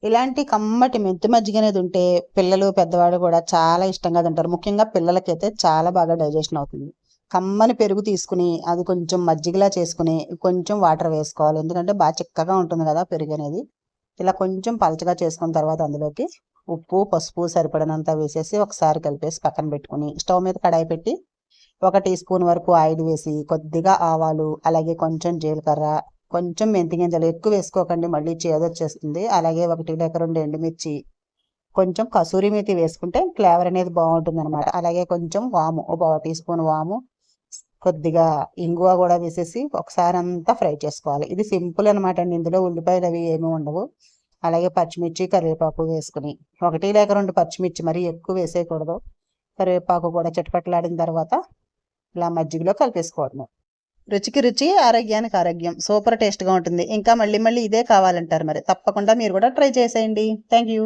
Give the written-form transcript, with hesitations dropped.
ఇలాంటి కమ్మటి మెంతి మజ్జిగ అనేది ఉంటే పిల్లలు పెద్దవాళ్ళు కూడా చాలా ఇష్టంగా తింటారు. ముఖ్యంగా పిల్లలకైతే చాలా బాగా డైజెషన్ అవుతుంది. కమ్మని పెరుగు తీసుకుని అది కొంచెం మజ్జిగలా చేసుకుని కొంచెం వాటర్ వేసుకోవాలి. ఎందుకంటే బాగా చిక్కగా ఉంటుంది కదా పెరుగు అనేది. ఇలా కొంచెం పలచగా చేసుకున్న తర్వాత అందులోకి ఉప్పు, పసుపు సరిపడినంత వేసేసి ఒకసారి కలిపేసి పక్కన పెట్టుకుని స్టవ్ మీద కడాయి పెట్టి 1 టీ స్పూన్ వరకు ఆయిల్ వేసి కొద్దిగా ఆవాలు, అలాగే కొంచెం జీలకర్ర, కొంచెం మెంతి గింజలు ఎక్కువ వేసుకోకండి, మళ్ళీ చేదొచ్చేస్తుంది. అలాగే 1 లేక 2 ఎండుమిర్చి, కొంచెం కసూరి మేతి వేసుకుంటే ఫ్లేవర్ అనేది బాగుంటుంది అనమాట. అలాగే కొంచెం వాము, ఒక 1 టీ స్పూన్ వాము, కొద్దిగా ఇంగువ కూడా వేసేసి ఒకసారి అంతా ఫ్రై చేసుకోవాలి. ఇది సింపుల్ అనమాట అండి. ఇందులో ఉల్లిపాయలు అవి ఏమీ ఉండవు. అలాగే పచ్చిమిర్చి, కరివేపాకు వేసుకుని 1 లేక 2 పచ్చిమిర్చి, మరీ ఎక్కువ వేసేయకూడదు. కరివేపాకు కూడా చిటపటలాడిన తర్వాత ఇలా మజ్జిగలో కలిపేసుకోవడము. రుచికి రుచి, ఆరోగ్యానికి ఆరోగ్యం. సూపర్ టేస్ట్గా ఉంటుంది. ఇంకా మళ్ళీ మళ్ళీ ఇదే కావాలంటారు మరి. తప్పకుండా మీరు కూడా ట్రై చేసేయండి. Thank you.